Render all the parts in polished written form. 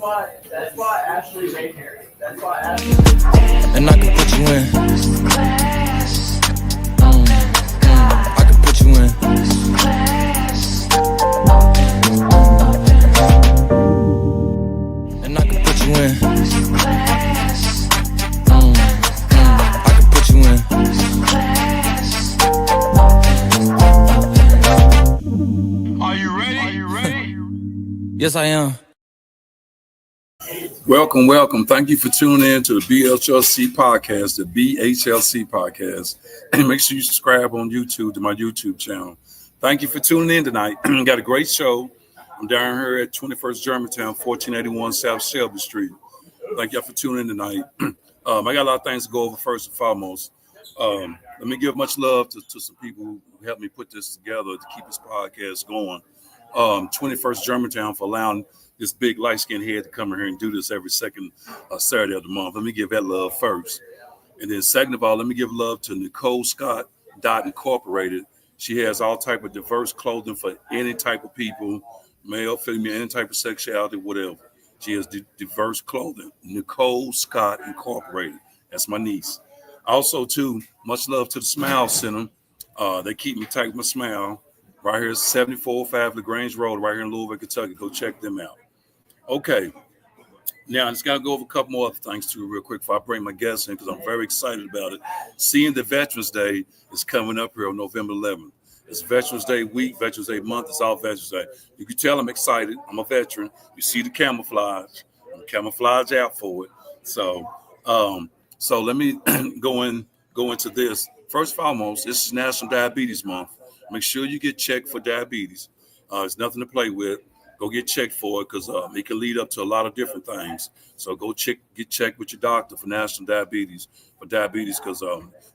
why Ashley made Harry. That's why Ashley. And I can put you in. I can put you in. And I can put you in. I can put you in. Are you ready? Are you ready? Yes, I am. Welcome. Thank you for tuning in to the BHLC podcast, the BHLC podcast. And make sure you subscribe on YouTube to my YouTube channel. Thank you for tuning in tonight. Got a great show. I'm down here at 21st Germantown, 1481 South Shelby Street. Thank y'all for tuning in tonight. I got a lot of things to go over first and foremost. Let me give much love to some people who helped me put this together to keep this podcast going. 21st Germantown for allowing this big light-skinned head to come here and do this every second Saturday of the month. Let me give that love first. And then second of all, let me give love to Nicole Scott Incorporated. She has all type of diverse clothing for any type of people, male, female, any type of sexuality, whatever. She has diverse clothing. Nicole Scott Incorporated. That's my niece. Also, too, much love to the Smile Center. They keep me tight with my smile. Right here, 7405 LaGrange Road, right here in Louisville, Kentucky. Go check them out. Okay. Now, I just got to go over a couple more other things, too, real quick before I bring my guests in, because I'm very excited about it. Seeing the Veterans Day is coming up here on November 11th. It's Veterans Day week, Veterans Day month. It's all Veterans Day. You can tell I'm excited. I'm a veteran. You see the camouflage. I'm camouflage out for it. So let me go into this. First and foremost, this is National Diabetes Month. Make sure you get checked for diabetes. It's nothing to play with. Go get checked for it because it can lead up to a lot of different things. So go get checked with your doctor for national diabetes, because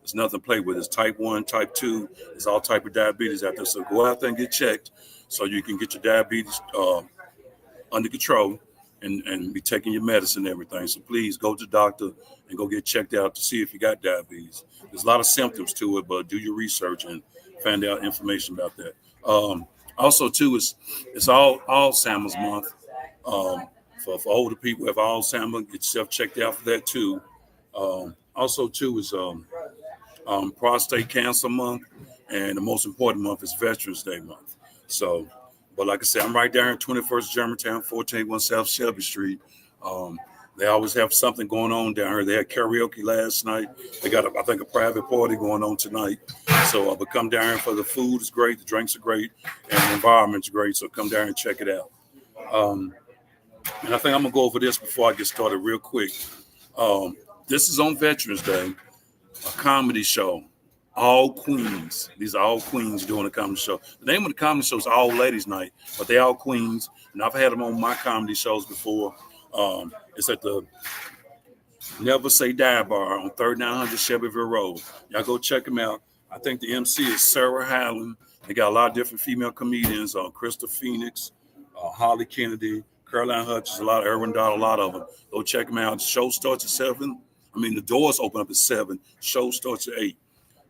it's nothing to play with. It's type 1, type 2. It's all type of diabetes out there. So go out there and get checked so you can get your diabetes under control and be taking your medicine and everything. So please go to the doctor and go get checked out to see if you got diabetes. There's a lot of symptoms to it, but do your research and find out information about that. Also, too, it's all Alzheimer's month. For older people who have Alzheimer's, get yourself checked out for that too. Also, too, is prostate cancer month, and the most important month is Veterans Day month. So, but like I said, I'm right there in 21st Germantown, 1481 South Shelby Street. They always have something going on down here. They had karaoke last night. They got, I think, a private party going on tonight. So but come down here for the food is great, the drinks are great, and the environment's great. So come down and check it out. And I think I'm going to go over this before I get started real quick. This is on Veterans Day, a comedy show. All queens. These are all queens doing a comedy show. The name of the comedy show is All Ladies Night, but they all queens. And I've had them on my comedy shows before. It's at the Never Say Die Bar on 3900 Shelbyville Road. Y'all go check them out. I think the MC is Sarah Highland. They got a lot of different female comedians, Krista Phoenix, Holly Kennedy, Caroline Hutchins, a lot of Erwin Dodd, a lot of them. Go check them out. The show starts at 7. The doors open up at 7. Show starts at 8.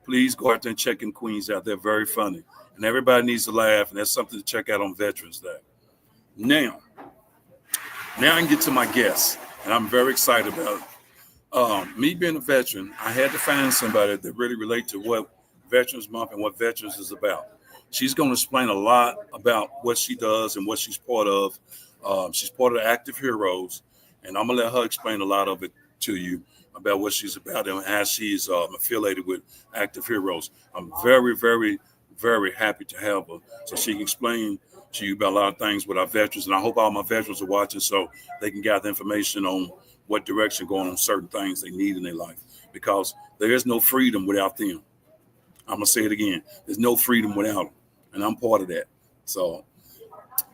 Please go out there and check in Queens out. They're very funny. And everybody needs to laugh, and that's something to check out on Veterans Day. Now I can get to my guests, and I'm very excited about it. Me being a veteran, I had to find somebody that really relate to what Veterans Month and what Veterans is about. She's going to explain a lot about what she does and what she's part of. She's part of the Active Heroes, and I'm going to let her explain a lot of it to you about what she's about and how she's affiliated with Active Heroes. I'm very, very, very happy to have her so she can explain to you about a lot of things with our veterans. And I hope all my veterans are watching so they can gather information on what direction going on certain things they need in their life, because there is no freedom without them. I'm going to say it again. There's no freedom without them. And I'm part of that. So,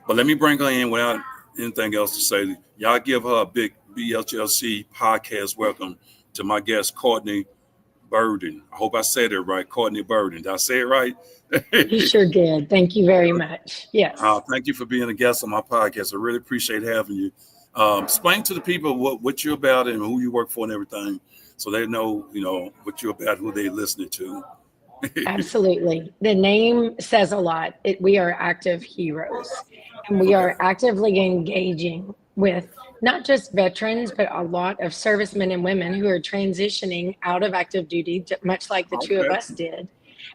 but let me bring her in without anything else to say. Y'all give her a big BHLC podcast welcome to my guest, Courtney Burden. I hope I said it right. Courtney Burden. Did I say it right? You sure did. Thank you very much. Yes. Thank you for being a guest on my podcast. I really appreciate having you. Explain to the people what you're about and who you work for and everything, so they know, what you're about, who they're listening to. Absolutely. The name says a lot. We are Active Heroes, and we are actively engaging with not just veterans, but a lot of servicemen and women who are transitioning out of active duty, much like the two of Okay. us did.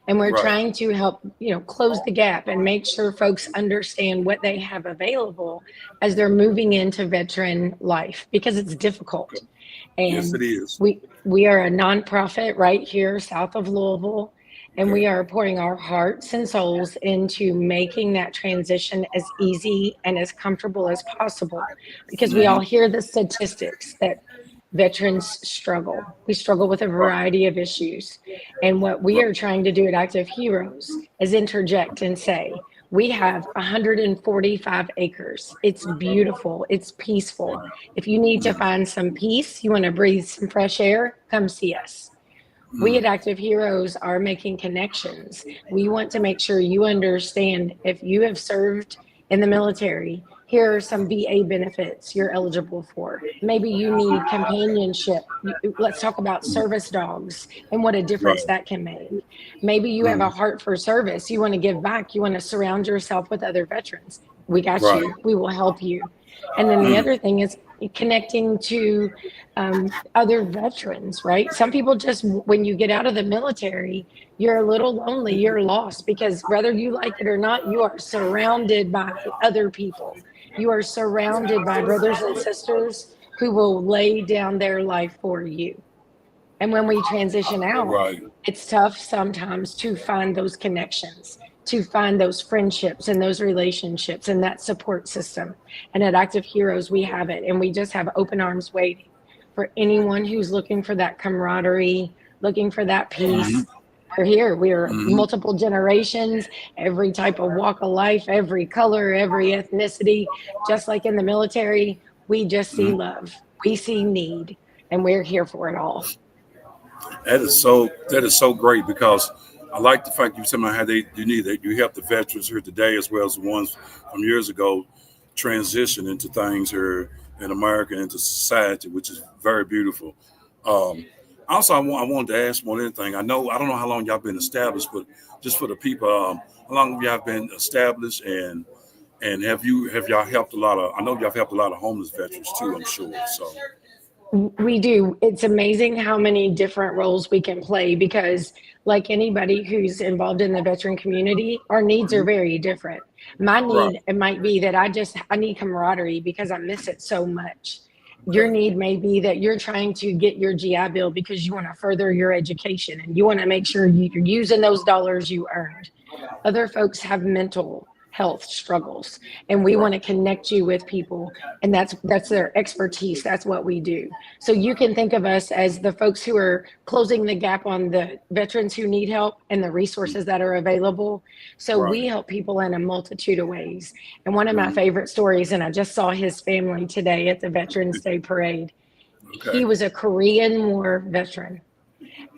And we're Right. trying to help, close the gap and make sure folks understand what they have available as they're moving into veteran life, because it's difficult. Yes, And it is. we are a nonprofit right here south of Louisville, and Okay. we are pouring our hearts and souls into making that transition as easy and as comfortable as possible, because we all Mhm. hear the statistics that veterans struggle. We struggle with a Right. variety of issues. And what we Right. are trying to do at Active Heroes is interject and say, we have 145 acres. It's beautiful. It's peaceful. If you need to Mm. find some peace, you want to breathe some fresh air, come see us. We Mm. at Active Heroes are making connections. We want to make sure you understand, if you have served in the military, here are some VA benefits you're eligible for. Maybe you need companionship. Let's talk about service dogs and what a difference Right. that can make. Maybe you have a Mm. heart for service. You want to give back. You want to surround yourself with other veterans. We got Right. you. We will help you. And then the Mm. other thing is connecting to other veterans, right? Some people just, when you get out of the military, you're a little lonely, you're lost, because whether you like it or not, you are surrounded by other people. You are surrounded by brothers and sisters who will lay down their life for you. And when we transition out, Right. it's tough sometimes to find those connections, to find those friendships and those relationships and that support system. And at Active Heroes, we have it. And we just have open arms waiting for anyone who's looking for that camaraderie, looking for that Hmm. peace. We're here. We're Hmm. multiple generations, every type of walk of life, every color, every ethnicity. Just like in the military, we just see Hmm. love, we see need, and we're here for it all. That is so great because I like the fact you said about how you need that you help the veterans here today as well as the ones from years ago transition into things here in America and into society, which is very beautiful. Um, Also, I wanted to ask more than anything. I don't know how long y'all been established, but just for the people, how long have y'all been established, and have y'all helped a lot of? I know y'all helped a lot of homeless veterans too. I'm sure. So. We do. It's amazing how many different roles we can play, because, like anybody who's involved in the veteran community, our needs are Mhm. very different. My Right. need, it might be that I need camaraderie because I miss it so much. Your Okay. need may be that you're trying to get your GI Bill because you want to further your education and you want to make sure you're using those dollars you earned. Other folks have mental health struggles, and we Right. want to connect you with people, and that's their expertise. That's what we do. So you can think of us as the folks who are closing the gap on the veterans who need help and the resources that are available. So Right. we help people in a multitude of ways. And one of my Mhm. favorite stories, and I just saw his family today at the Veterans Day parade. Okay. He was a Korean War veteran,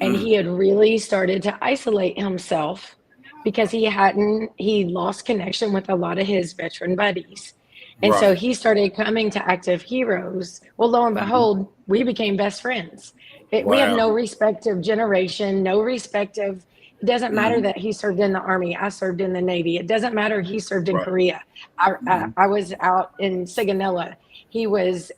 and Mm. he had really started to isolate himself because he lost connection with a lot of his veteran buddies. And so Right. he started coming to Active Heroes. Well, lo and Mhm. behold, we became best friends. We have Wow. no respect of generation, no respect of, it doesn't matter Mhm. that he served in the Army, I served in the Navy. It doesn't matter he served in Right. Korea. Mhm. I was out in Sigonella. He was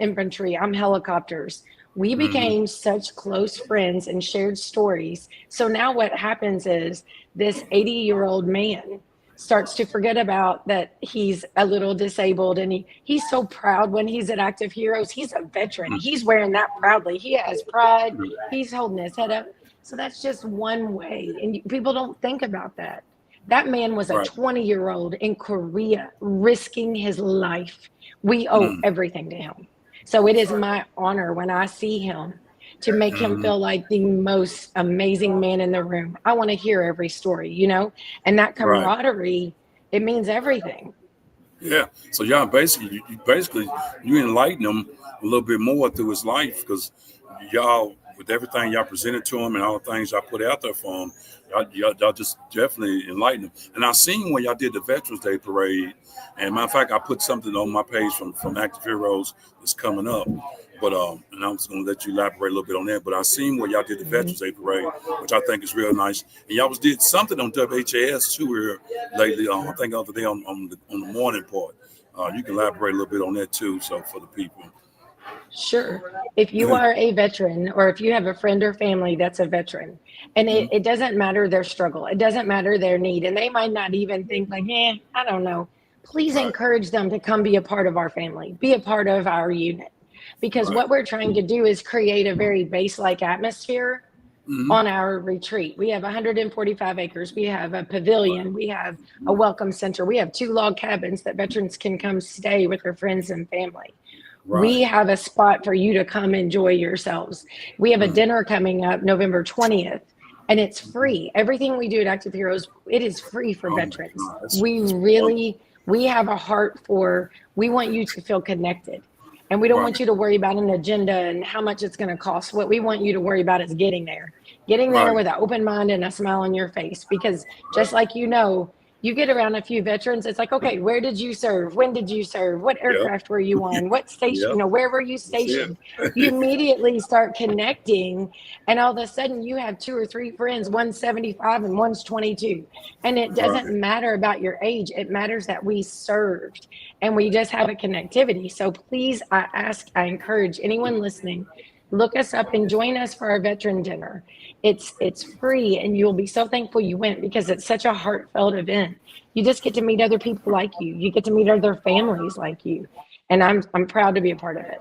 infantry. I'm helicopters. We Mhm. became such close friends and shared stories. So now what happens is this 80-year-old man starts to forget about that he's a little disabled, and he's so proud when he's at Active Heroes. He's a veteran. Mhm. He's wearing that proudly. He has pride. Mhm. He's holding his head up. So that's just one way. And people don't think about that. That man was a Right. 20-year-old in Korea risking his life. We owe Mm. everything to him. So it is my honor when I see him to make him Mhm. feel like the most amazing man in the room. I want to hear every story. And that Right. camaraderie, it means everything. Yeah. So y'all basically you enlighten them a little bit more through his life because y'all with everything y'all presented to him and all the things y'all put out there for him, y'all just definitely enlighten them. And I seen when y'all did the Veterans Day parade, and matter of fact, I put something on my page from Active Heroes that's coming up. But and I was gonna let you elaborate a little bit on that. But I seen where y'all did the Mhm. Veterans Day parade, which I think is real nice. And y'all did something on WHAS too here lately. I think the other day on the morning part. You can elaborate a little bit on that too, so for the people. Sure. If you are a veteran, or if you have a friend or family that's a veteran, and it doesn't matter their struggle, it doesn't matter their need, and they might not even think like, I don't know. Please Right. encourage them to come be a part of our family, be a part of our unit. Because Right. what we're trying to do is create a very base-like atmosphere Mhm. on our retreat. We have 145 acres. We have a pavilion. We have a welcome center. We have 2 log cabins that veterans can come stay with their friends and family. We Right. have a spot for you to come enjoy yourselves. We have a dinner coming up November 20th, and it's free. Everything we do at Active Heroes, it is free for Oh my veterans. God, We that's wonderful. really, we have a heart for, we want you to feel connected. And we don't Right. want you to worry about an agenda and how much it's going to cost. What we want you to worry about is getting there Right. with an open mind and a smile on your face. Because just like you get around a few veterans, it's like, okay, where did you serve? When did you serve? What Yep. aircraft were you on? What station, Yep. where were you That's it. stationed? You immediately start connecting, and all of a sudden you have 2 or 3 friends, one's 75 and one's 22. And it doesn't Right. matter about your age. It matters that we served and we just have a connectivity. So please, I encourage anyone listening, look us up and join us for our veteran dinner. It's free, and you'll be so thankful you went, because it's such a heartfelt event. You just get to meet other people like you. You get to meet other families like you, and I'm proud to be a part of it.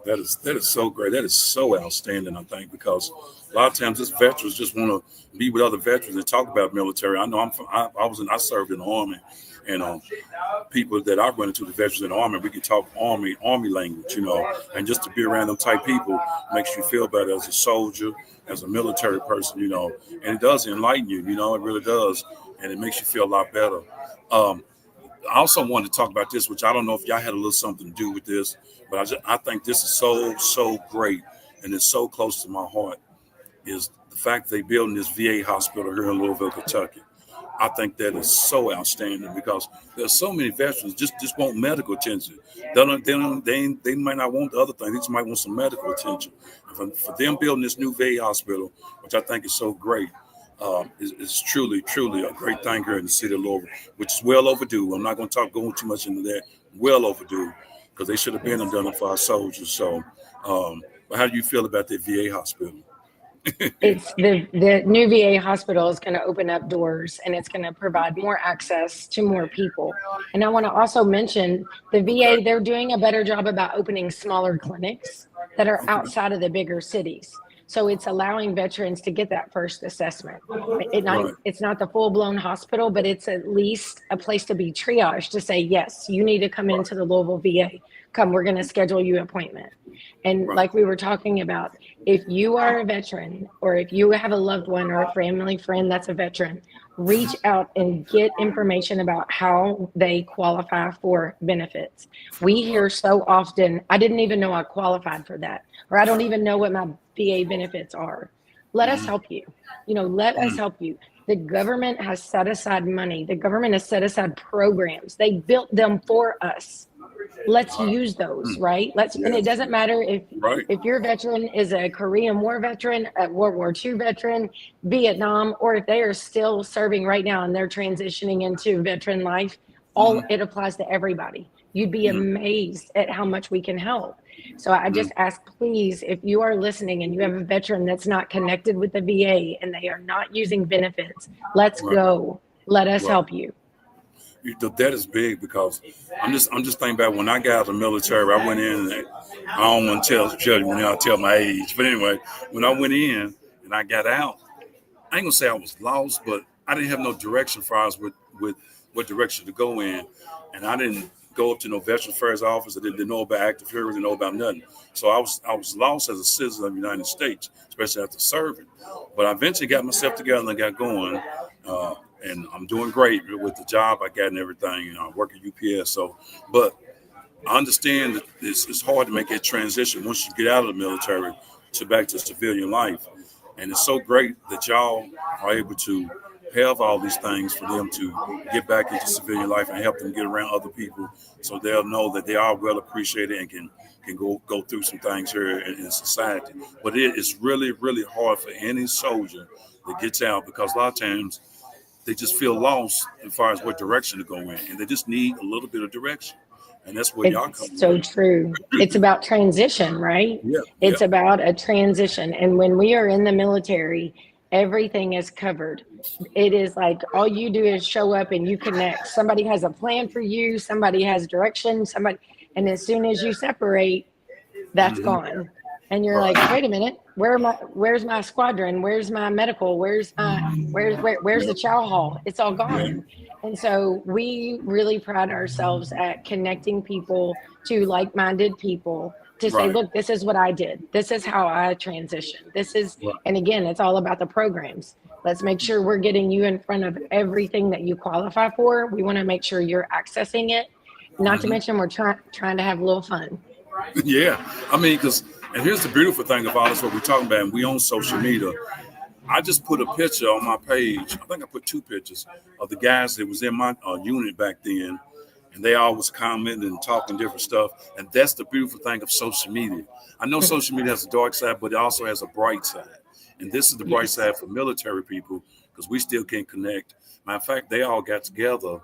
That is so great. That is so outstanding, I think, because a lot of times this veterans just want to be with other veterans and talk about military. I know I served in the army, and people that I run into, the veterans in the army, we can talk army language, and just to be around them type people makes you feel better as a soldier, as a military person, and it does enlighten you, it really does, and it makes you feel a lot better. Um, I also wanted to talk about this, which I don't know if y'all had a little something to do with this, but I think this is so great, and it's so close to my heart. Is the fact they building this VA hospital here in Louisville, Kentucky. I think that is so outstanding because there's so many veterans just want medical attention. They might not want the other thing. They just might want some medical attention. And for them building this new VA hospital, which I think is so great, is truly a great thing here in the city of Louisville, which is well overdue. I'm not going to going too much into that. Well overdue, because they should have been and done it for our soldiers. So, but how do you feel about the VA hospital? It's the new VA hospital is going to open up doors, and it's going to provide more access to more people. And I want to also mention the Okay. VA, they're doing a better job about opening smaller clinics that are Okay. outside of the bigger cities. So it's allowing veterans to get that first assessment. Right. It's not the full-blown hospital, but it's at least a place to be triaged to say, yes, you need to come Right. into the Louisville VA. Come, we're going to schedule you an appointment. And Right. like we were talking about, if you are a veteran, or if you have a loved one or a family friend that's a veteran, reach out and get information about how they qualify for benefits. We hear so often, I didn't even know I qualified for that, or I don't even know what my VA benefits are. Let us help you. Let us help you. The government has set aside money. The government has set aside programs. They built them for us. Let's use those, right? And it Yes. doesn't matter Right. if your veteran is a Korean War veteran, a World War II veteran, Vietnam, or if they are still serving right now and they're transitioning into veteran life. All it applies to everybody. You'd be amazed at how much we can help. So I just ask, please, if you are listening and you have a veteran that's not connected with the VA and they are not using benefits, let's Right. go. Let us Right. help you. That is big because I'm just thinking about when I got out of the military. I went in, and I don't want to judge when I tell my age, but anyway, when I went in and I got out, I ain't gonna say I was lost, but I didn't have no direction for us with what direction to go in, and I didn't go up to no Veterans Affairs office. I didn't know about active heroes, didn't know about nothing. So I was lost as a citizen of the United States, especially after serving. But I eventually got myself together and got going, and I'm doing great with the job I got and everything. I work at UPS. So, but I understand that it's hard to make that transition once you get out of the military to back to civilian life. And it's so great that y'all are able to have all these things for them to get back into civilian life and help them get around other people so they'll know that they are well appreciated and can go through some things here in society. But it is really, really hard for any soldier that gets out because a lot of times they just feel lost as far as what direction to go in, and they just need a little bit of direction, and that's where y'all come It's so in. true. It's about transition, right? Yeah, yeah, It's about a transition. And when we are in the military, everything is covered. It is like all you do is show up and you connect. Somebody has a plan for you, somebody has direction, and as soon as you separate, that's gone. And you're like, right. wait a minute, where's my squadron? Where's my medical? Where's Yeah, the chow hall? It's all yeah. gone. And so we really pride ourselves at connecting people to like-minded people to say, Right, look, this is what I did. This is how I transitioned. right. And again, it's all about the programs. Let's make sure we're getting you in front of everything that you qualify for. We want to make sure you're accessing it. Not to mention we're trying to have a little fun. Yeah, I mean, because and here's the beautiful thing about this, what we're talking about, and we on social media. I just put a picture on my page. I think I put 2 pictures of the guys that was in my unit back then, and they all was commenting and talking different stuff. And that's the beautiful thing of social media. I know social media has a dark side, but it also has a bright side. And this is the bright Yes. side for military people because we still can connect. Matter of fact, they all got together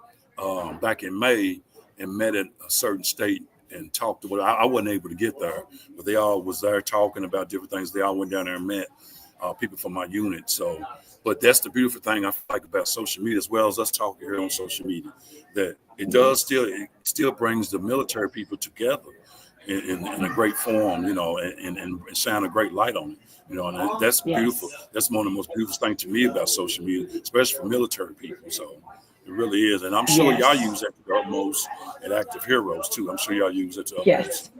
back in May and met at a certain state and talked to. I wasn't able to get there, but they all was there talking about different things. They all went down there and met people from my unit. So, but that's the beautiful thing I like about social media, as well as us talking here on social media, that it still brings the military people together in a great form, and shine a great light on it, and that's beautiful. Yes. That's one of the most beautiful things to me about social media, especially for military people. So it really is, and I'm sure y'all Yes. use that to the utmost at Active Heroes too. I'm sure y'all use it to the utmost.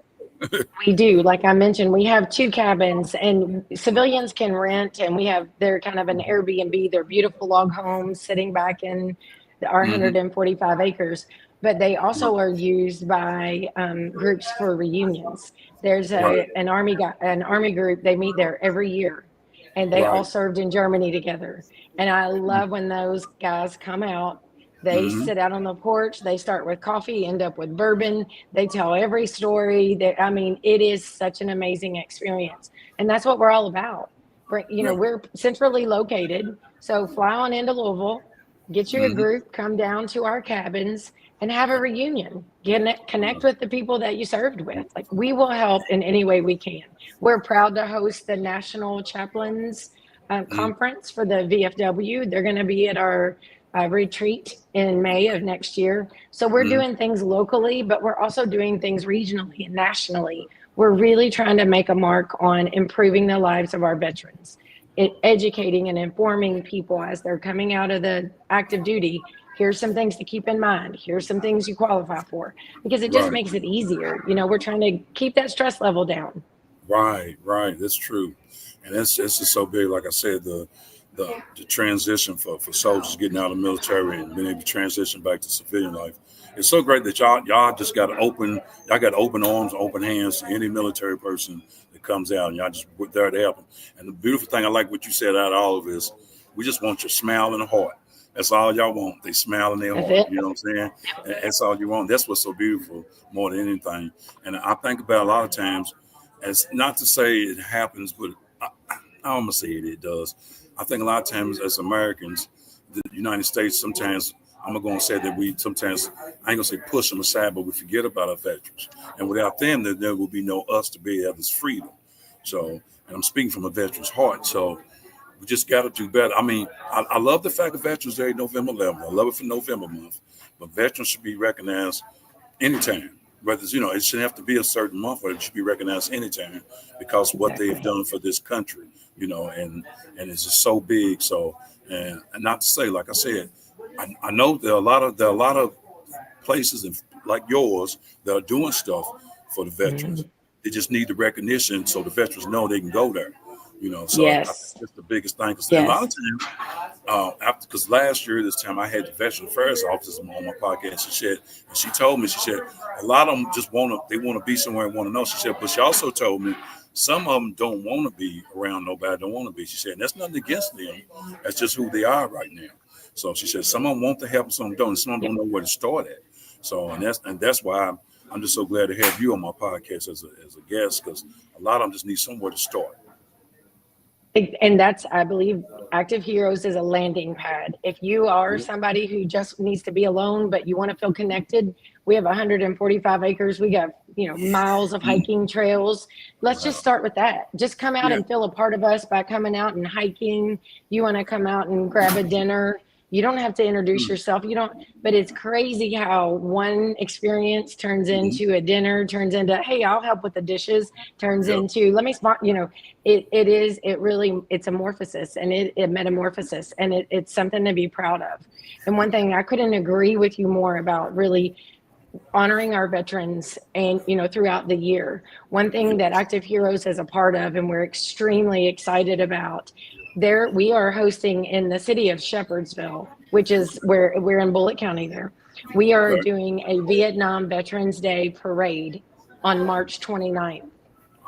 Yes. We do. Like I mentioned, we have 2 cabins and civilians can rent, and they're kind of an Airbnb. They're beautiful log homes sitting back in our Mm-hmm. 145 acres, but they also are used by groups for reunions. There's Right, an army group. They meet there every year, and they all right. served in Germany together. And I love when those guys come out. They Mm-hmm. sit out on the porch. They start with coffee, end up with bourbon. They tell every story. I mean, it is such an amazing experience, and that's what we're all about. Yeah. We're centrally located, so fly on into Louisville, get you a Mm-hmm. group, come down to our cabins, and have a reunion. Connect with the people that you served with. Like we will help in any way we can. We're proud to host the National Chaplains Mm-hmm. Conference for the VFW. They're going to be at our retreat in May of next year. So we're Mm-hmm. doing things locally, but we're also doing things regionally and nationally. We're really trying to make a mark on improving the lives of our veterans, educating and informing people as they're coming out of the active duty. Here's some things to keep in mind. Here's some things you qualify for, because it just Right. makes it easier. We're trying to keep that stress level down. Right, right. That's true, and it's just so big. Like I said, the transition for soldiers getting out of the military and being able to transition back to civilian life. It's so great that y'all just y'all got open arms, open hands to any military person that comes out, and y'all just there to help them. And the beautiful thing, I like what you said out of all of this. We just want your smile and a heart. That's all y'all want. They smile in their That's heart. it. You know what I'm saying? And that's all you want. That's what's so beautiful more than anything. And I think about a lot of times, as not to say it happens, but I'm gonna say it does. I think a lot of times as Americans, the United States, sometimes I'm gonna say that we sometimes, I ain't gonna say push them aside, but we forget about our veterans. And without them, there will be no us to be have this freedom. So, and I'm speaking from a veteran's heart. So we just got to do better. I mean, I love the fact that Veterans Day, November 11th. I love it for November month, but veterans should be recognized anytime. Whether it's, it shouldn't have to be a certain month, but it should be recognized anytime because what they've Exactly. done for this country, and it's just so big. So, and not to say, like I said, I know there are a lot of places like yours that are doing stuff for the veterans. Mhm. They just need the recognition so the veterans know they can go there. So I think Yes. that's the biggest thing. Because a lot of Yes. times, because last year this time I had the veteran affairs officer on my podcast. She told me, she said, a lot of them just they want to be somewhere and want to know. She said, but she also told me some of them don't want to be around nobody, don't want to be. She said, and that's nothing against them. That's just who they are right now. So she said, some of them want to help, some don't, and some don't know where to start at. So, and that's why I'm just so glad to have you on my podcast as a guest, because a lot of them just need somewhere to start. And that's, I believe, Active Heroes is a landing pad. If you are somebody who just needs to be alone, but you want to feel connected, we have 145 acres. We got, miles of hiking trails. Let's just Wow. start with that. Just come out Yeah. and feel a part of us by coming out and hiking. You want to come out and grab a dinner. You don't have to introduce yourself. You don't, but it's crazy how one experience turns Mm-hmm. into a dinner, turns into, hey, I'll help with the dishes, turns Yep. into, let me spot, it really, it's amorphosis and it metamorphosis, and it's something to be proud of. And one thing I couldn't agree with you more about, really honoring our veterans and throughout the year. One thing that Active Heroes is a part of and we're extremely excited about, there we are hosting in the city of Shepherdsville, which is where we're in Bullitt County. There we are Okay. doing a Vietnam Veterans Day parade on March 29th.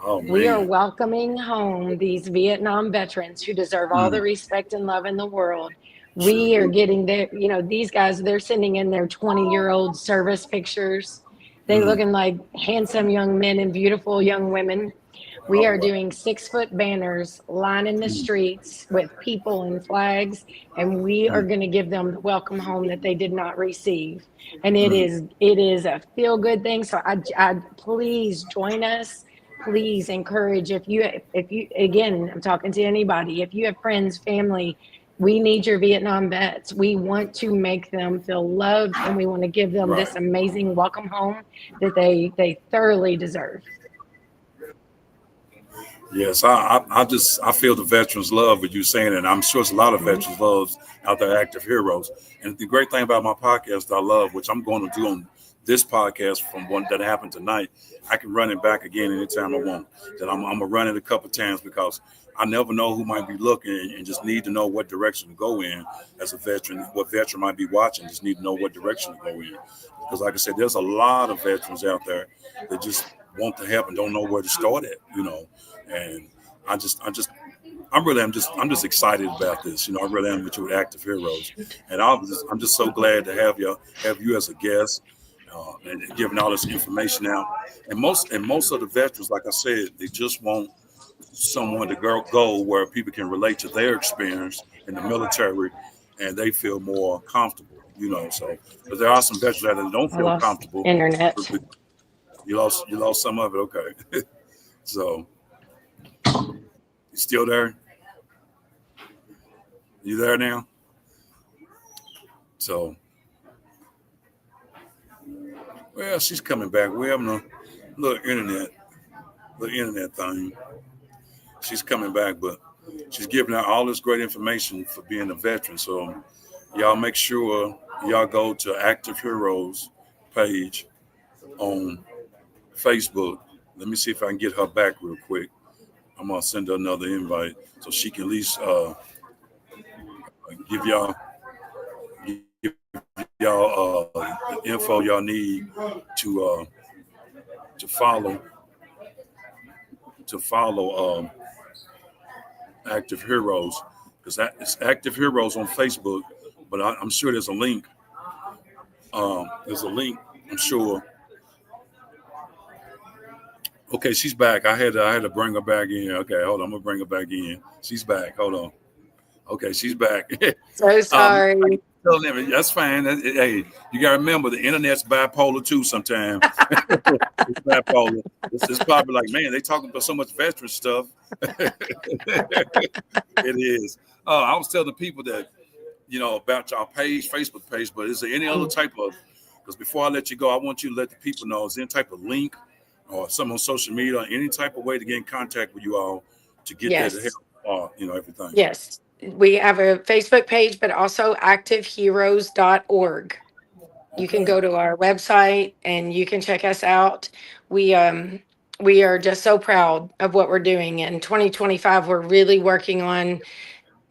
Oh We are man. welcoming home these Vietnam veterans who deserve all the Mm. respect and love in the world. Sure We are do. getting their, these guys, they're sending in their 20-year-old service pictures. They Mm. looking like handsome young men and beautiful young women. We Oh are wow. doing 6-foot banners lining the Mm. streets with people and flags, and we are Mm. going to give them the welcome home that they did not receive. And it Mm. is it is a feel good thing. So I please join us. Please encourage, if you again, I'm talking to anybody, if you have friends, family, we need your Vietnam vets. We want to make them feel loved, and we want to give them Right. this amazing welcome home that they thoroughly deserve. Yes, I feel the veterans love what you're saying, and I'm sure it's a lot of Mhm. veterans loves out there, active heroes. And the great thing about my podcast that I love, which I'm going to do on this podcast from one that happened tonight, I can run it back again anytime I want. That I'm gonna run it a couple times because I never know who might be looking and just need to know what direction to go in as a veteran. What veteran might be watching, just need to know what direction to go in. Because like I said, there's a lot of veterans out there that just want to help and don't know where to start at. And I'm just excited about this. I really am with you with active heroes, and I'm just so glad to have you as a guest, and giving all this information out. And most of the veterans, like I said, they just want someone to go where people can relate to their experience in the military, and they feel more comfortable. So because there are some veterans out there that don't I feel lost comfortable. internet. You lost some of it, okay? So you still there? You there now? So, well, she's coming back. We're having a little internet thing. She's coming back, but she's giving out all this great information for being a veteran. So, y'all make sure y'all go to Active Heroes page on Facebook. Let me see if I can get her back real quick. I'm gonna send her another invite so she can at least give y'all the info y'all need to to follow to follow Active Heroes, because it's Active Heroes on Facebook, but I'm sure there's a link. There's a link. I'm sure. Okay, she's back. I had to bring her back in. Okay, hold on. I'm gonna bring her back in. She's back. Hold on. Okay, she's back. So um, sorry. Tell them that's fine. Hey, you gotta remember the internet's bipolar too. Sometimes it's bipolar. It's probably like, man, they talking about so much veteran stuff. It is. I was telling people that about y'all page, Facebook page, but is there any other type of? Because before I let you go, I want you to let the people know, is there any type of link or some on social media, any type of way to get in contact with you all to get that help, Yes. everything. Yes. We have a Facebook page, but also activeheroes.org. You can Okay. go to our website and you can check us out. We um we are just so proud of what we're doing. In 2025, we're really working on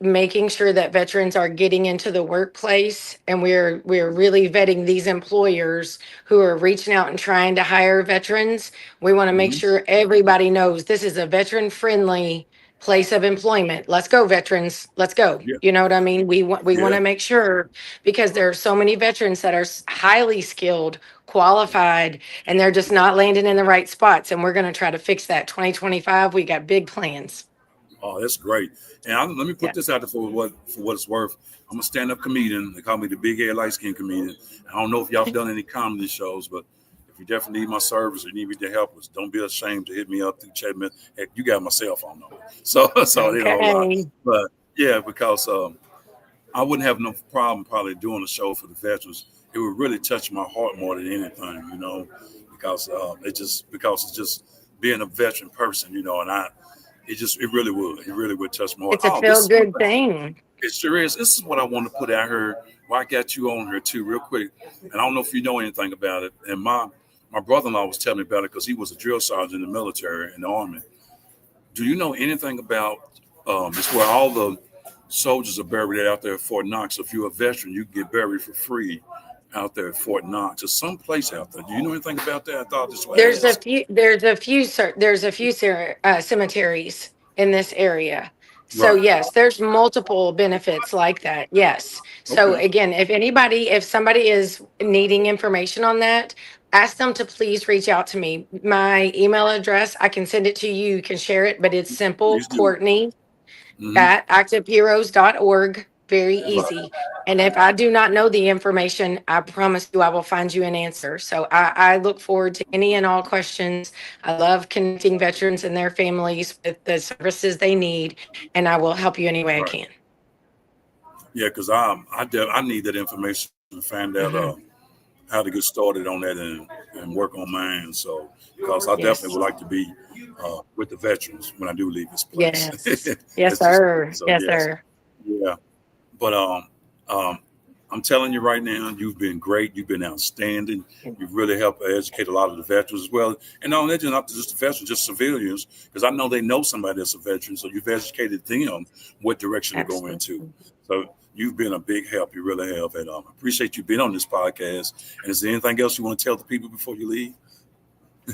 making sure that veterans are getting into the workplace, and we're really vetting these employers who are reaching out and trying to hire veterans. We want to make Hmm. sure everybody knows this is a veteran friendly place of employment. Let's go, veterans, let's go. Yeah. You know what I mean? We want Yeah. to make sure, because there are so many veterans that are highly skilled, qualified, and they're just not landing in the right spots, and we're going to try to fix that. 2025, we got big plans. Oh, that's great. And let me put this out there for what it's worth. I'm a stand-up comedian. They call me the big head light skin comedian. I don't know if y'all have done any comedy shows, but if you definitely need my service or need me to help us, don't be ashamed to hit me up through chat. Heck, you got my cell phone number, so they know a lot. Okay. But yeah, because I wouldn't have no problem probably doing a show for the veterans. It would really touch my heart more than anything, because it's just being a veteran person, and it really would touch my heart. It's a Oh, feel good thing. it sure is. This is what I want to put out here. Well, I got you on here too, real quick. And I don't know if you know anything about it. And my brother-in-law was telling me about it because he was a drill sergeant in the military, in the Army. Do you know anything about it's where all the soldiers are buried out there at Fort Knox? So if you're a veteran, you can get buried for free out there at Fort Knox. There's some place out there. Do you know anything about that? I thought this was There's a few cemeteries in this area. So right. yes, there's multiple benefits like that. Yes. So Okay. again, if somebody is needing information on that, ask them to please reach out to me. My email address, I can send it to you. You can share it, but it's simple, Please do. Courtney Mm-hmm. at activeheroes.org. Very easy. Right. And if I do not know the information, I promise you I will find you an answer. So I look forward to any and all questions. I love connecting veterans and their families with the services they need, and I will help you any way I Right. can. Yeah, because I need that information to find out Mhm. how to get started on that and work on mine. So, because I definitely Yes. would like to be with the veterans when I do leave this place. Yes. Yes, It's just sir. so Yes, yes, sir. yeah. But um, I'm telling you right now, you've been great. You've been outstanding. You've really helped educate a lot of the veterans as well, and not just the veterans, just civilians, because I know they know somebody that's a veteran. So you've educated them what direction to go into. Absolutely. So you've been a big help. You really have, and I appreciate you being on this podcast. And is there anything else you want to tell the people before you leave?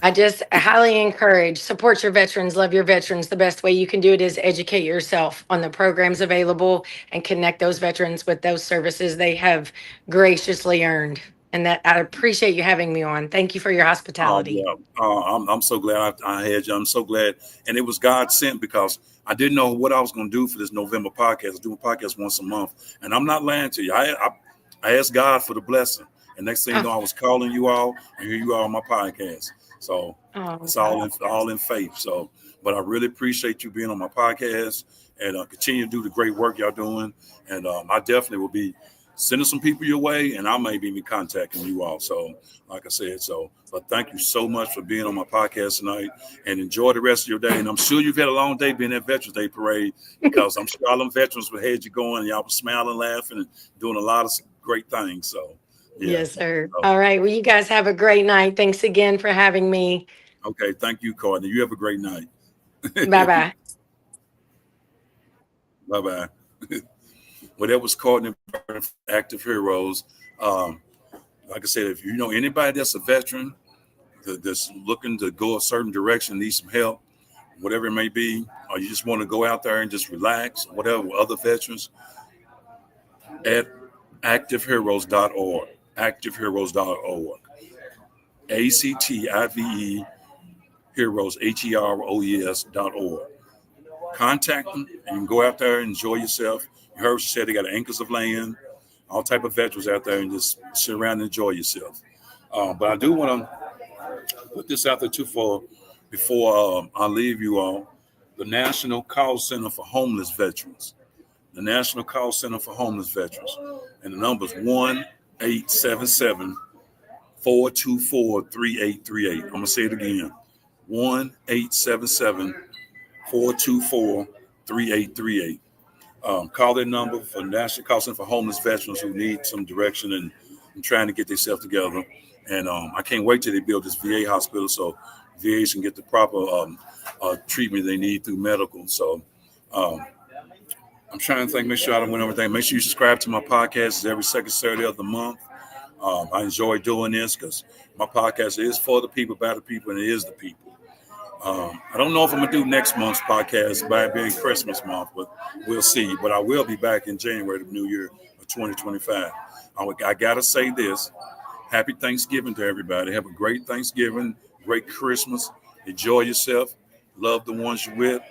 I just highly encourage support your veterans, love your veterans. The best way you can do it is educate yourself on the programs available and connect those veterans with those services they have graciously earned. And that I appreciate you having me on. Thank you for your hospitality. Yeah, I'm so glad I had you. I'm so glad, and it was God sent because I didn't know what I was going to do for this November podcast. I do a podcast once a month, and I'm not lying to you. I asked God for the blessing, and next thing you Oh, know, I was calling you all, and here you are on my podcast. So oh, it's all in faith. So, but I really appreciate you being on my podcast, and continue to do the great work y'all doing. And I definitely will be sending some people your way, and I may be contacting you all. So, like I said, but thank you so much for being on my podcast tonight, and enjoy the rest of your day. And I'm sure you've had a long day being at Veterans Day Parade, because I'm sure all them veterans will had you going, and y'all were smiling, laughing, and doing a lot of great things. So, yeah. yes, sir. So, All right. Well, you guys have a great night. Thanks again for having me. okay, thank you, Courtney. You have a great night. Bye bye. Bye bye. Well, that was Courtney, Active Heroes. Like I said, if you know anybody that's a veteran that's looking to go a certain direction, needs some help, whatever it may be, or you just want to go out there and just relax, whatever, with other veterans, at activeheroes.org. Activeheroes.org. ACTIVE Heroes, HEROES.org. Contact them, and you can go out there and enjoy yourself. You heard she said they got acres of land, all type of veterans out there, and just sit around and enjoy yourself. But I do want to put this out there too before I leave you all. The National Call Center for Homeless Veterans. The National Call Center for Homeless Veterans. And the number is 1-877-424-3838. I'm going to say it again. 1-877-424-3838. Call that number for National Call Center for Homeless Veterans who need some direction and trying to get themselves together. And I can't wait till they build this VA hospital so VAs can get the proper treatment they need through medical. So I'm trying to think, make sure I don't win everything. Make sure you subscribe to my podcast. It's every second Saturday of the month. I enjoy doing this because my podcast is for the people, by the people, and it is the people. I don't know if I'm going to do next month's podcast by being Christmas month, but we'll see. But I will be back in January of the new year of 2025. I got to say this. Happy Thanksgiving to everybody. Have a great Thanksgiving, great Christmas. Enjoy yourself. Love the ones you're with.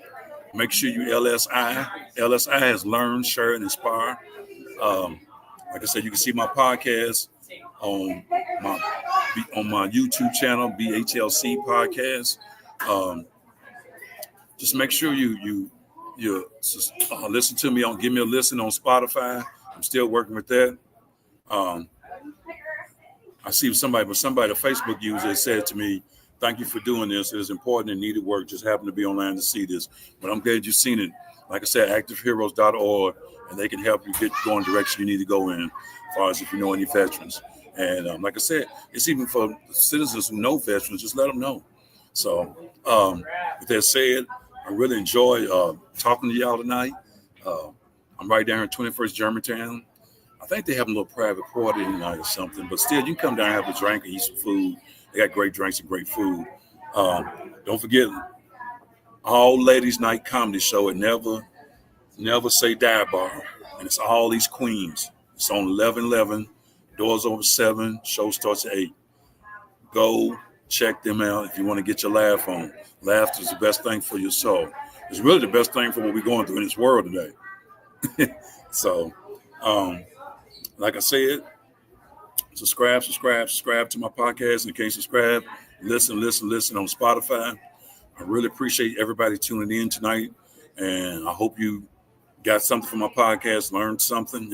Make sure you LSI. LSI is learn, share, and inspire. Like I said, you can see my podcast on my YouTube channel, BHLC podcast. Um, just make sure you listen to me give me a listen on Spotify. I'm still working with that. I see somebody a Facebook user said to me, "Thank you for doing this. It is important and needed work. Just happened to be online to see this." But I'm glad you've seen it. Like I said, activeheroes.org, and they can help you get going the direction you need to go in, as far as if you know any veterans. And like I said, it's even for citizens who know veterans, just let them know. So with that said, I really enjoy talking to y'all tonight. I'm right down here in 21st Germantown. I think they have a little private party tonight or something, but still, you can come down and have a drink and eat some food. They got great drinks and great food. Don't forget, all ladies' night comedy show at Never Say Die Bar, and it's all these queens. It's on 11/11. Doors over 7. Show starts at 8. Go check them out if you want to get your laugh on. Laughter is the best thing for your soul. It's really the best thing for what we're going through in this world today. So, like I said, subscribe to my podcast. And if you can't subscribe, listen on Spotify. I really appreciate everybody tuning in tonight, and I hope you got something from my podcast, learned something.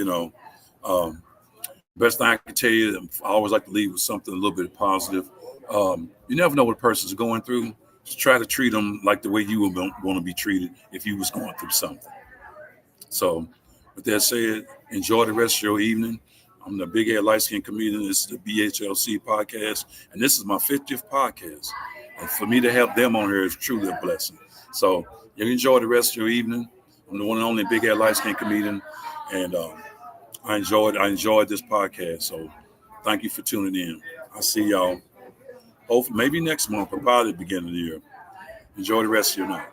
Best thing I can tell you, I always like to leave with something a little bit positive. You never know what a person's going through. Just try to treat them like the way you would want to be treated if you was going through something. So, with that said, enjoy the rest of your evening. I'm the Big Head Light Skin Comedian. This is the BHLC podcast, and this is my 50th podcast. And for me to have them on here is truly a blessing. So, you enjoy the rest of your evening. I'm the one and only Big Head Light Skin Comedian, and I enjoyed this podcast. So, thank you for tuning in. I'll see y'all. Hopefully, maybe next month, or probably the beginning of the year. Enjoy the rest of your night.